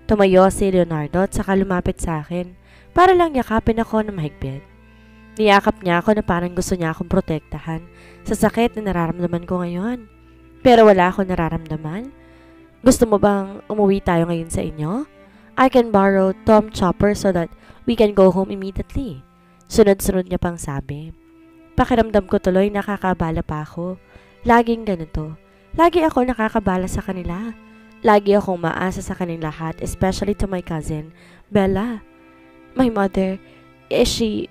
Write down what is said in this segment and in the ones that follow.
Tumayo si Leonardo at saka lumapit sa akin para lang yakapin ako na mahigpit. Niyakap niya ako na parang gusto niya akong protektahan sa sakit na nararamdaman ko ngayon. Pero wala akong nararamdaman. Gusto mo bang umuwi tayo ngayon sa inyo? I can borrow Tom Chopper so that we can go home immediately. Sunod-sunod niya pang sabi. Pakiramdam ko tuloy nakakabala pa ako. Laging ganito. Lagi ako nakakabala sa kanila. Lagi akong maasa sa kanilang lahat, especially to my cousin, Bella. My mother, is she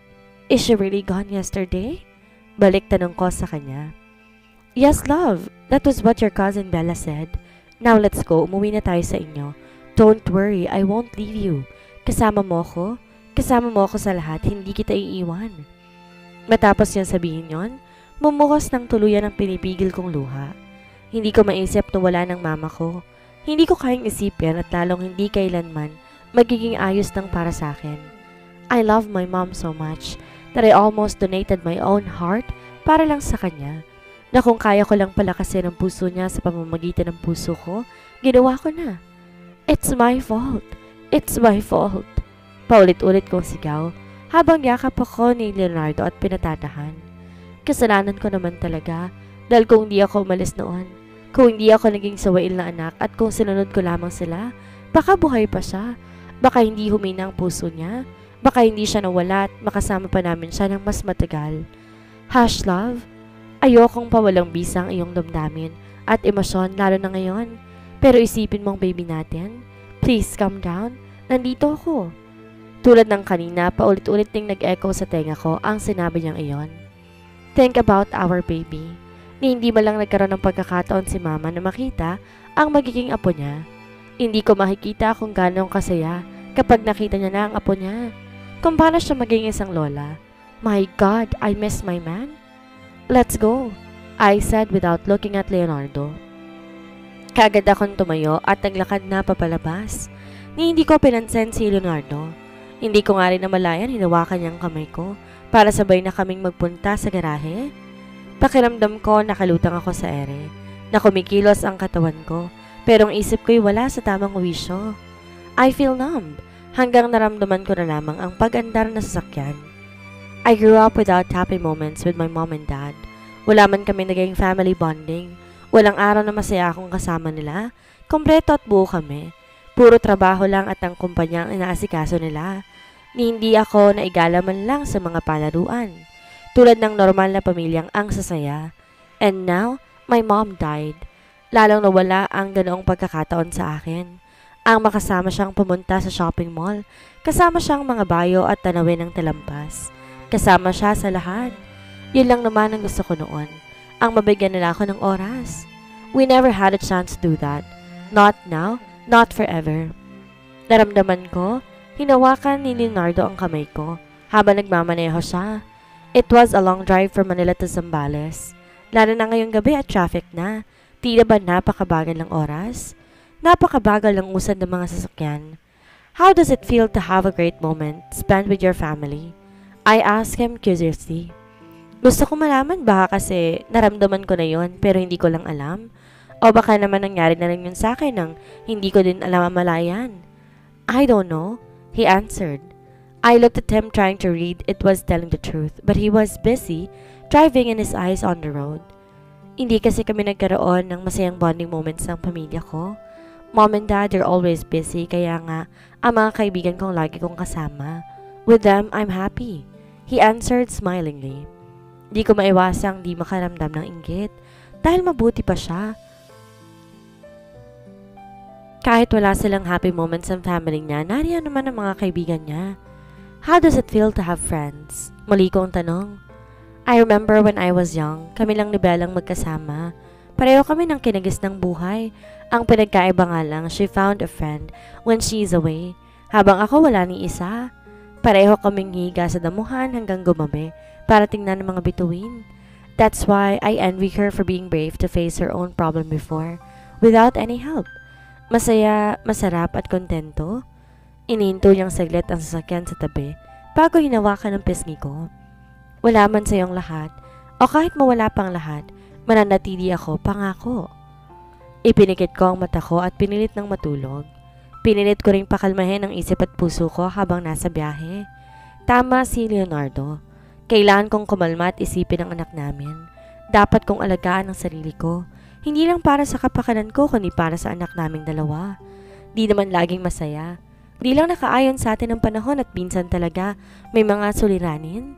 really gone yesterday? Balik tanong ko sa kanya. Yes, love. That was what your cousin Bella said. Now let's go. Umuwi na tayo sa inyo. Don't worry, I won't leave you. Kasama mo ako? Kasama mo ako sa lahat. Hindi kita iiwan. Matapos niya sabihin yon, bumuhos ng tuluyan ang pinipigil kong luha. Hindi ko maisip na wala ng mama ko. Hindi ko kayang isipin at lalong hindi kailanman magiging ayos ng para sa akin. I love my mom so much that I almost donated my own heart para lang sa kanya. Na kung kaya ko lang palakasin ang puso niya sa pamamagitan ng puso ko, ginawa ko na. It's my fault. It's my fault. Paulit-ulit kong sigaw habang yakap ako ni Leonardo at pinatatahan. Kasalanan ko naman talaga dahil kung hindi ako umalis noon, kung hindi ako naging sawail na anak at kung sinunod ko lamang sila, baka buhay pa siya. Baka hindi humina ang puso niya. Baka hindi siya nawala at makasama pa namin siya ng mas matagal. Hush, love. Ayokong pawalang bisang iyong damdamin at emosyon lalo na ngayon. Pero isipin mong baby natin. Please calm down. Nandito ako. Tulad ng kanina, paulit-ulit ding nag-echo sa tenga ko ang sinabi niyang iyon. Think about our baby. Ni hindi man lang nagkaroon ng pagkakataon si mama na makita ang magiging apo niya. Hindi ko makikita kung gano'ng kasaya kapag nakita niya na ang apo niya. Kung paano siya maging isang lola. My God, I miss my man. Let's go, I said without looking at Leonardo. Kaagad akong tumayo at naglakad na papalabas. Ni hindi ko pinansin si Leonardo. Hindi ko nga rin namalayan hinawakan niyang kamay ko para sabay na kaming magpunta sa garahe. Pakiramdam ko nakalutang ako sa ere, na kumikilos ang katawan ko, pero ang isip ko'y wala sa tamang wisyo. I feel numb, hanggang naramdaman ko na lamang ang pag-andar na sasakyan. I grew up without happy moments with my mom and dad. Wala man kami naging family bonding. Walang araw na masaya akong kasama nila. Kompleto at buo kami. Puro trabaho lang at ang kumpanya ang inaasikaso nila. Ni hindi ako naigala man lang sa mga palaruan. Tulad ng normal na pamilyang ang sasaya. And now, my mom died. Lalong nawala ang ganoong pagkakataon sa akin. Ang makasama siyang pumunta sa shopping mall. Kasama siyang mga bayo at tanawin ng talampas. Kasama siya sa lahat. Yun lang naman ang gusto ko noon. Ang mabigyan nila ako ng oras. We never had a chance to do that. Not now, not forever. Naramdaman ko, hinawakan ni Leonardo ang kamay ko habang nagmamaneho siya. It was a long drive from Manila to Zambales. Lalo na ngayong gabi at traffic na. Tila ba napakabagal ng oras? Napakabagal ng usad ng mga sasakyan. How does it feel to have a great moment spent with your family? I asked him curiously. Gusto ko malaman baka kasi naramdaman ko na yon pero hindi ko lang alam. O baka naman nangyari na lang yun sa akin nang hindi ko din alam malayan. I don't know, he answered. I looked at him trying to read it was telling the truth, but he was busy driving and his eyes on the road. Hindi kasi kami nagkaroon ng masayang bonding moments ng pamilya ko. Mom and dad are always busy kaya nga ang mga kaibigan kong lagi kong kasama. With them, I'm happy. He answered smilingly. Di ko maiwasang di makaramdam ng inggit dahil mabuti pa siya. Kahit wala silang happy moments ng family niya, nariyan naman ang mga kaibigan niya. How does it feel to have friends? Muli kong tanong. I remember when I was young, kami lang ni Bellang magkasama. Pareho kami ng kinagis ng buhay. Ang pinagkaiba nga lang, she found a friend when she's away. Habang ako wala ni isa. Pareho kaming higa sa damuhan hanggang gumabi para tingnan ang mga bituin. That's why I envy her for being brave to face her own problem before, without any help. Masaya, masarap at kontento. Inihinto niyang saglit ang sasakyan sa tabi bago hinawakan ang pisngi ko. Wala man sa iyong lahat, o kahit mawala pang lahat, mananatili ako, pangako. Ipinikit ko ang mata ko at pinilit ng matulog. Pinilit ko ring pakalmahin ang isip at puso ko habang nasa biyahe. Tama si Leonardo. Kailangan kong kumalma at isipin ang anak namin. Dapat kong alagaan ang sarili ko. Hindi lang para sa kapakanan ko, kundi para sa anak naming dalawa. Di naman laging masaya. Di lang nakaayon sa atin ang panahon at minsan talaga may mga suliranin.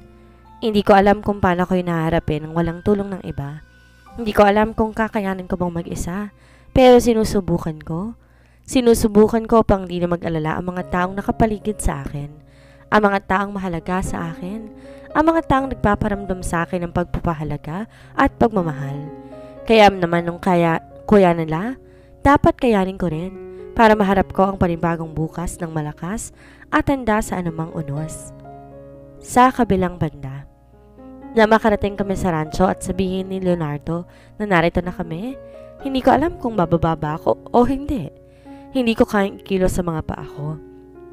Hindi ko alam kung paano ko hinaharapin ang walang tulong ng iba. Hindi ko alam kung kakayanin ko bang mag-isa. Pero sinusubukan ko. Sinusubukan ko pang di na mag-alala ang mga taong nakapaligid sa akin. Ang mga taong mahalaga sa akin. Ang mga taong nagpaparamdam sa akin ng pagpapahalaga at pagmamahal. Kaya naman nung kaya nila, dapat kayanin ko rin para maharap ko ang panibagong bukas ng malakas at handa sa anumang unos. Sa kabilang banda, na makarating kami sa rancho at sabihin ni Leonardo na narito na kami, hindi ko alam kung bababa ba ako o hindi. Hindi ko kayang kilos sa mga paa ko.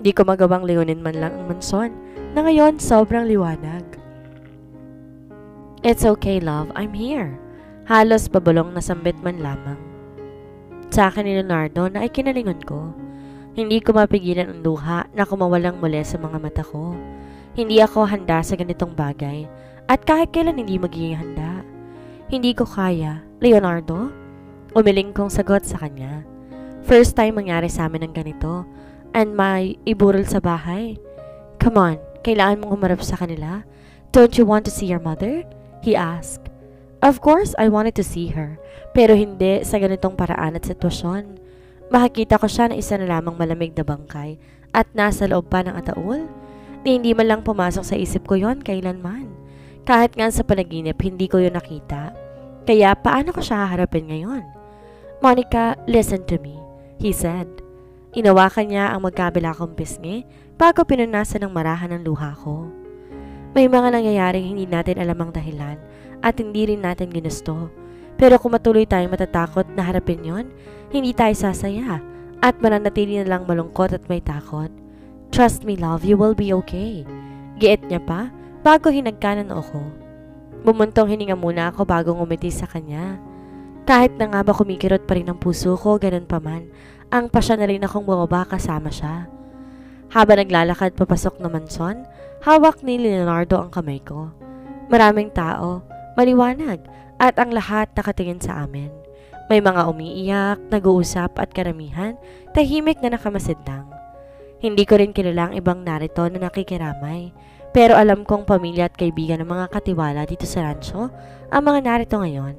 Hindi ko magawang leonin man lang ang mansyon na ngayon sobrang liwanag. It's okay, love. I'm here. Halos pabulong na sambit man lamang. Sa akin ni Leonardo na ikinalingon ko. Hindi ko mapigilan ang luha na kumawalang muli sa mga mata ko. Hindi ako handa sa ganitong bagay at kahit kailan hindi magiging handa. Hindi ko kaya, Leonardo. Umiling kong sagot sa kanya. First time mangyari sa amin ng ganito and may iburol sa bahay. Come on, kailangan mong humarap sa kanila. Don't you want to see your mother? He asked. Of course, I wanted to see her, pero hindi sa ganitong paraan at sitwasyon. Makikita ko siya na isa na lamang malamig na bangkay at nasa loob pa ng ataul. Hindi man lang pumasok sa isip ko yon kailanman. Kahit nga sa panaginip, hindi ko yon nakita. Kaya paano ko siya haharapin ngayon? Monica, listen to me, he said. Inawakan niya ang magkabila kong pisngi bago pinunasan ng marahan ng luha ko. May mga nangyayaring hindi natin alam ang dahilan at hindi rin natin ginusto. Pero kung matuloy tayong matatakot na harapin yon, hindi tayo sasaya at mananatili na lang malungkot at may takot. Trust me, love, you will be okay. Giit niya pa bago hinagkanan ako. Bumuntong hininga muna ako bago ngumiti sa kanya. Kahit na nga ba kumikirot pa rin ang puso ko, ganun pa man, ang pasya na rin akong bumaba kasama siya. Habang naglalakad papasok ng mansyon, hawak ni Leonardo ang kamay ko. Maraming tao, maliwanag, at ang lahat nakatingin sa amin. May mga umiiyak, nag-uusap at karamihan, tahimik na nakamasid lang. Hindi ko rin kilala ang ibang narito na nakikiramay, pero alam kong pamilya at kaibigan ng mga katiwala dito sa rancho ang mga narito ngayon.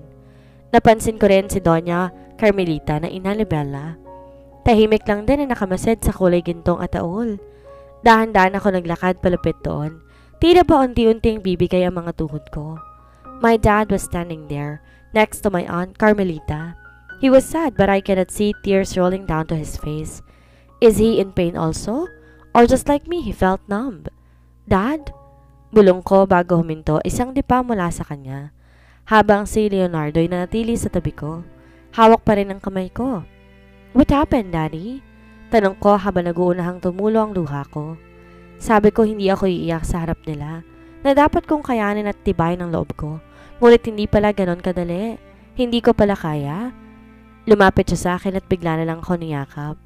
Napansin ko rin si Doña Carmelita na ina ni Bella. Tahimik lang din na nakamasid sa kulay gintong ataol. Dahan-dahan ako naglakad palapit doon. Tila ba unti-unting bibigay ang mga tuhod ko. My dad was standing there, next to my aunt Carmelita. He was sad but I cannot see tears rolling down to his face. Is he in pain also? Or just like me, he felt numb? Dad? Bulong ko bago huminto isang dipa mula sa kanya. Habang si Leonardo ay nanatili sa tabi ko. Hawak pa rin ang kamay ko. What happened, Daddy? Tanong ko habang nag-uunahang tumulo ang luha ko. Sabi ko hindi ako iiyak sa harap nila, na dapat kong kayanin at tibayin ang loob ko. Ngunit hindi pala ganon kadali. Hindi ko pala kaya. Lumapit siya sa akin at bigla na lang ako niyakap.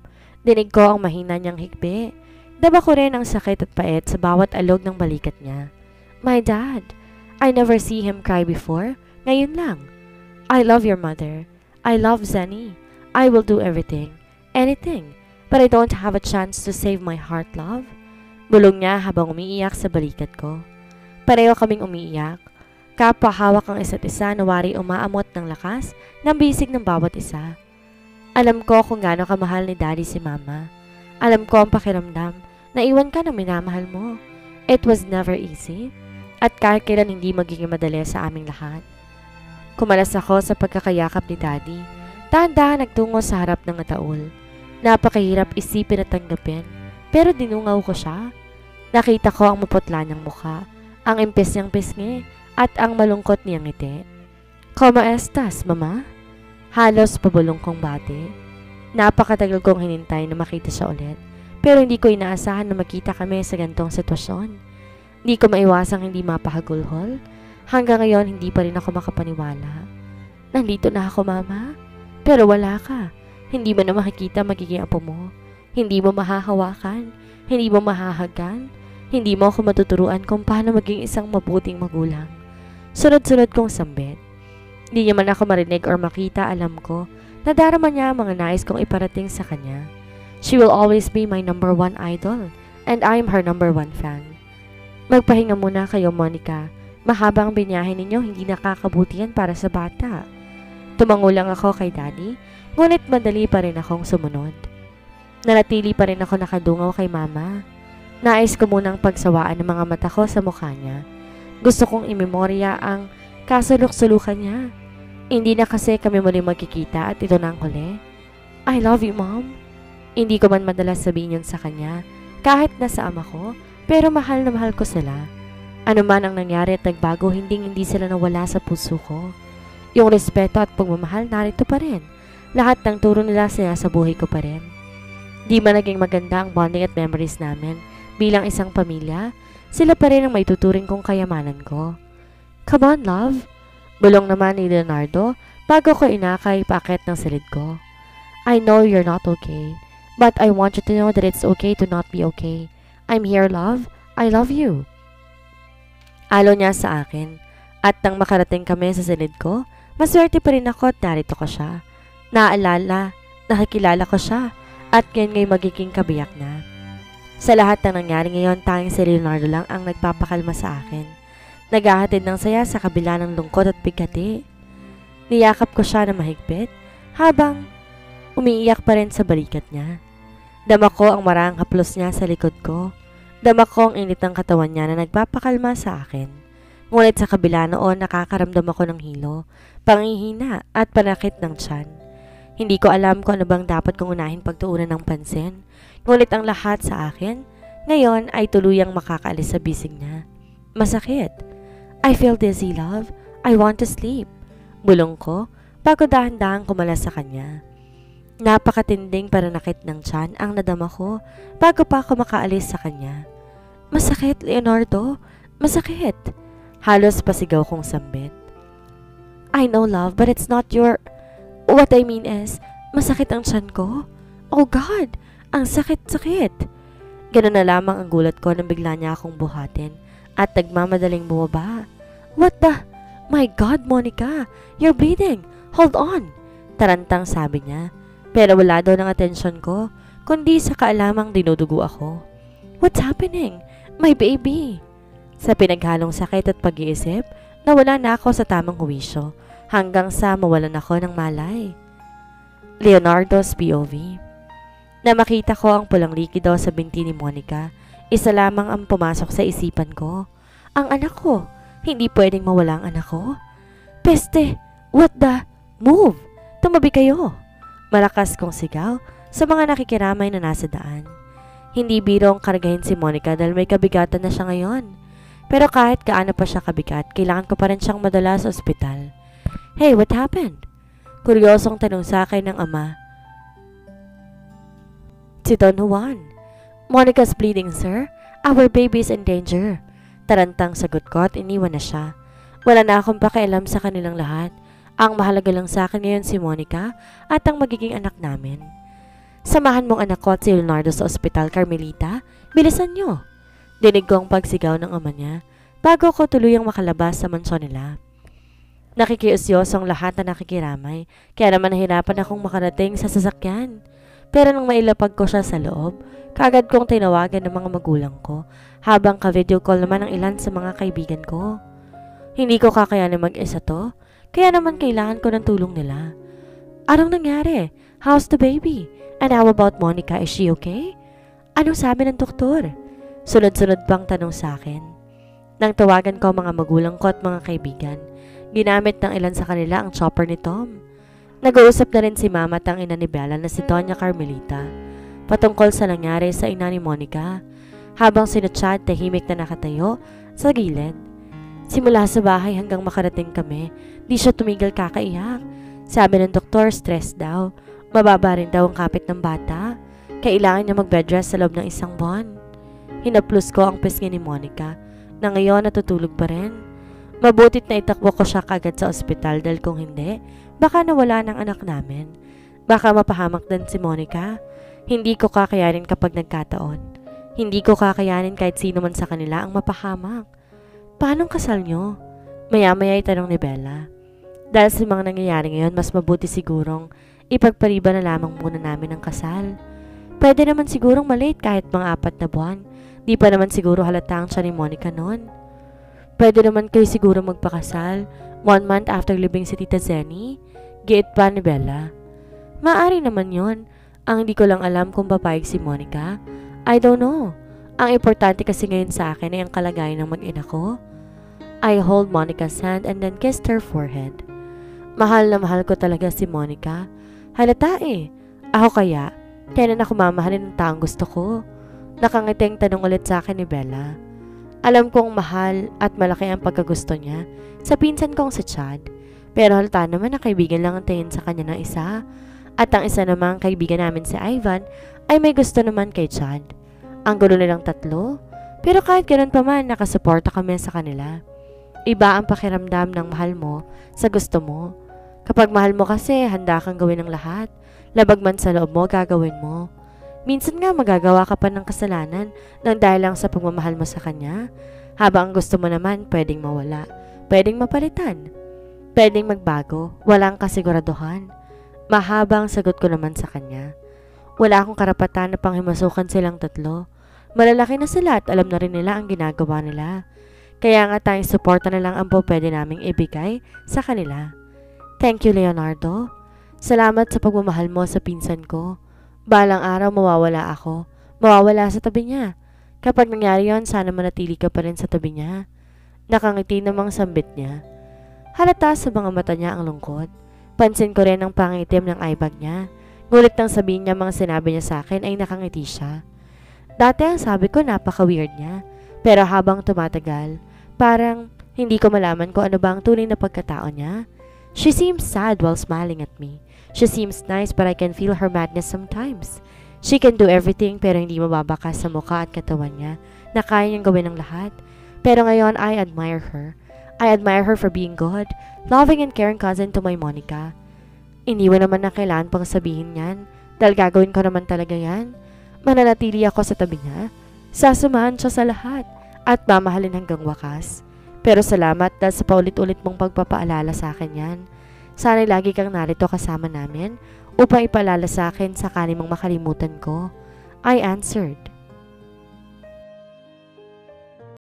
Dinig ko ang mahina niyang higbi. Daba ko rin ang sakit at pait sa bawat alog ng balikat niya. My dad, I never see him cry before. Ngayon lang. I love your mother. I love Zenny. I will do everything. Anything. But I don't have a chance to save my heart, love. Bulong niya habang umiiyak sa balikat ko. Pareho kaming umiiyak. Kapwa hawak ang isa't isa na wari umaamot ng lakas ng bisig ng bawat isa. Alam ko kung gaano kamahal ni Daddy si Mama. Alam ko ang pakiramdam na iwan ka ng minamahal mo. It was never easy. At kahit kailan hindi magiging madali sa aming lahat. Kumalas ako sa pagkakayakap ni Daddy. Dahan-dahan nagtungo sa harap ng ataol. Napakahirap isipin at tanggapin, pero dinungaw ko siya. Nakita ko ang maputla niyang mukha, ang impis niyang pisngi, at ang malungkot niyang ngiti. Como estas, Mama? Halos pabulong kong bati. Napakatagal kong hinintay na makita siya ulit, pero hindi ko inaasahan na makita kami sa gantong sitwasyon. Hindi ko maiwasang hindi mapahagulhol. Hanggang ngayon, hindi pa rin ako makapaniwala. Nandito na ako, Mama. Pero wala ka. Hindi mo na makikita magiging apo mo. Hindi mo mahahawakan, hindi mo mahahagan, hindi mo ako matuturuan kung paano maging isang mabuting magulang. Sunod-sunod kong sambit. Hindi niya man ako marinig or makita, alam ko na darama niya ang mga nais kong iparating sa kanya. She will always be my number 1 idol and I am her number 1 fan. Magpahinga muna kayo, Monica. Mahabang binyahe ninyo, hindi nakakabuti yan para sa bata. Tumango lang ako kay Daddy, ngunit madali pa rin akong sumunod. Nanatili pa rin ako nakadungaw kay Mama. Nais ko munang pagsawaan ng mga mata ko sa mukha niya. Gusto kong imemorya ang kasulok-sulukan niya. Hindi na kasi kami muling magkikita at ito na ang huli. I love you, Mom. Hindi ko man madalas sabihin yun sa kanya, kahit nasa ama ko, pero mahal na mahal ko sila. Ano man ang nangyari at nagbago, hindi sila nawala sa puso ko. Yung respeto at pagmamahal narito pa rin. Lahat ng turo nila sa buhay ko pa rin. Di man naging maganda ang bonding at memories namin. Bilang isang pamilya, sila pa rin ang may tuturing kong kayamanan ko. Come on, love. Bulong naman ni Leonardo bago ko inakay paakit ng silid ko. I know you're not okay. But I want you to know that it's okay to not be okay. I'm here, love. I love you. Alo niya sa akin. At nang makarating kami sa silid ko, maswerte pa rin ako at narito ko siya. Nakikilala ko siya. At ngayon ngay magiging kabiyak na. Sa lahat ng nangyari ngayon, tanging si Leonardo lang ang nagpapakalma sa akin. Naghahatid ng saya sa kabila ng lungkot at bigati. Niyakap ko siya na mahigpit habang umiiyak pa rin sa balikat niya. Dama ko ang marang haplos niya sa likod ko. Dama ko ang init ng katawan niya na nagpapakalma sa akin. Ngunit sa kabila noon nakakaramdam ako ng hilo, pangihina at panakit ng tiyan. Hindi ko alam kung ano bang dapat kong unahin pagtuunan ng pansin. Ngunit ang lahat sa akin, ngayon ay tuluyang makakaalis sa bisig niya. Masakit. I feel dizzy, love. I want to sleep. Bulong ko bago dahan-dahan kumalas sa kanya. Napakatinding pananakit ng tiyan ang nadama ko bago pa ako makaalis sa kanya. Masakit, Leonardo. Masakit. Halos pasigaw kong sambit. I know, love, but it's not your... What I mean is, masakit ang tiyan ko. Oh God, ang sakit-sakit. Ganun na lamang ang gulat ko nang bigla niya akong buhatin at nagmamadaling bumaba. What the... My God, Monica, you're bleeding. Hold on. Tarantang sabi niya. Pero wala daw ng atensyon ko, kundi sa kaalamang dinudugo ako. What's happening? My baby! Sa pinaghalong sakit at pag-iisip, nawala na ako sa tamang huwisyo, hanggang sa mawalan ako ng malay. Leonardo's POV. Na makita ko ang pulang likido sa binti ni Monica, isa lamang ang pumasok sa isipan ko. Ang anak ko! Hindi pwedeng mawala ang anak ko. Peste! What the... Move! Tumabi kayo! Malakas kong sigaw sa mga nakikiramay na nasa daan. Hindi birong kargahin si Monica dahil may kabigatan na siya ngayon. Pero kahit gaano pa siya kabigat, kailangan ko pa rin siyang madala sa ospital. Hey, what happened? Kuryosong tanong sa akin ng ama. Si Don Juan. Monica's bleeding, sir. Our baby is in danger. Tarantang sagot ko at iniwan na siya. Wala na akong pakialam sa kanilang lahat. Ang mahalaga lang sa akin ngayon si Monica at ang magiging anak namin. Samahan mong anak ko at si Leonardo sa ospital, Carmelita. Bilisan nyo. Dinig ko ang pagsigaw ng ama niya bago ko tuluyang makalabas sa mansyon nila. Nakikiusyosong lahat na nakikiramay, kaya naman nahirapan akong makarating sa sasakyan. Pero nang mailapag ko siya sa loob, kagad kong tinawagan ng mga magulang ko habang ka-video call naman ang ilan sa mga kaibigan ko. Hindi ko kakayanin mag-isa to. Kaya naman kailangan ko ng tulong nila. Anong nangyari? How's the baby? And how about Monica? Is she okay? Anong sabi ng doktor? Sunod-sunod pang tanong sa akin. Nang tawagan ko ang mga magulang ko at mga kaibigan, ginamit ng ilan sa kanila ang chopper ni Tom. Nag-uusap na rin si Mama at ang ina ni Bella na si Doña Carmelita patungkol sa nangyari sa ina ni Monica habang si Chad tahimik na nakatayo sa gilid. Simula sa bahay hanggang makarating kami, di siya tumigil kakaiyak. Sabi ng doktor, stress daw. Mababa rin daw ang kapit ng bata. Kailangan niya mag-bedrest sa loob ng 1 buwan. Hinaplos ko ang pisngi ni Monica na ngayon natutulog pa rin. Mabutit na itakbo ko siya kagad sa ospital dahil kung hindi, baka nawala ng anak namin. Baka mapahamak din si Monica. Hindi ko kakayanin kapag nagkataon. Hindi ko kakayanin kahit sino man sa kanila ang mapahamak. Paanong kasal nyo? Maya-maya itanong ni Bella. Dahil sa mga nangyayari ngayon, mas mabuti sigurong ipagpariba na lamang muna namin ang kasal. Pwede naman sigurong malate kahit mga 4 na buwan. Di pa naman siguro halata ang siya ni Monica noon. Pwede naman kayo siguro magpakasal 1 month after libing si Tita Zenny. Giit pa ni Bella. Maari naman yon. Ang hindi ko lang alam kung papayag si Monica. I don't know. Ang importante kasi ngayon sa akin ay ang kalagayan ng mag-ina ko. I hold Monica's hand and then kissed her forehead. Mahal na mahal ko talaga si Monica. Halata eh. Ako kaya, kailan ako mamahalin ng taong gusto ko? Nakangiting tanong ulit sa akin ni Bella. Alam kong mahal at malaki ang pagkagusto niya sa pinsan kong si Chad. Pero halata naman na kaibigan lang ang tingin sa kanya ng isa. At ang isa namang kaibigan namin si Ivan ay may gusto naman kay Chad. Ang gulo nilang tatlo. Pero kahit ganun pa man, nakasuporta kami sa kanila. Iba ang pakiramdam ng mahal mo sa gusto mo. Kapag mahal mo kasi, handa kang gawin ang lahat. Labag man sa loob mo, gagawin mo. Minsan nga magagawa ka pa ng kasalanan nang dahil lang sa pagmamahal mo sa kanya. Habang ang gusto mo naman, pwedeng mawala. Pwedeng mapalitan. Pwedeng magbago. Walang kasiguraduhan. Mahaba ang sagot ko naman sa kanya. Wala akong karapatan na panghimasukan silang tatlo. Malalaki na sila at alam na rin nila ang ginagawa nila. Kaya nga tayong suporta na lang ang pwede naming ibigay sa kanila. Thank you, Leonardo. Salamat sa pagmamahal mo sa pinsan ko. Balang araw mawawala ako. Mawawala sa tabi niya. Kapag nangyari yon, sana manatili ka pa rin sa tabi niya. Nakangiti namang sambit niya. Halata sa mga mata niya ang lungkot. Pansin ko rin ang pangitim ng eyebag niya. Ngulit nang sabihin niya mga sinabi niya sa akin ay nakangiti siya. Dati ang sabi ko napaka-weird niya. Pero habang tumatagal, parang hindi ko malaman kung ano ba ang tunay na pagkatao niya. She seems sad while smiling at me. She seems nice but I can feel her madness sometimes. She can do everything pero hindi mababakas sa mukha at katawan niya na kaya niyang gawin ang lahat. Pero ngayon I admire her. I admire her for being good, loving and caring cousin to my Monica. Iniwan naman na kailangan pang sabihin yan dahil gagawin ko naman talaga yan. Mananatili ako sa tabi niya. Sasamahan siya sa lahat at mamahalin hanggang wakas. Pero salamat dahil sa paulit-ulit mong pagpapaalala sa akin yan. Sana'y lagi kang narito kasama namin upang ipaalala sa akin sakali mong makalimutan ko. I answered.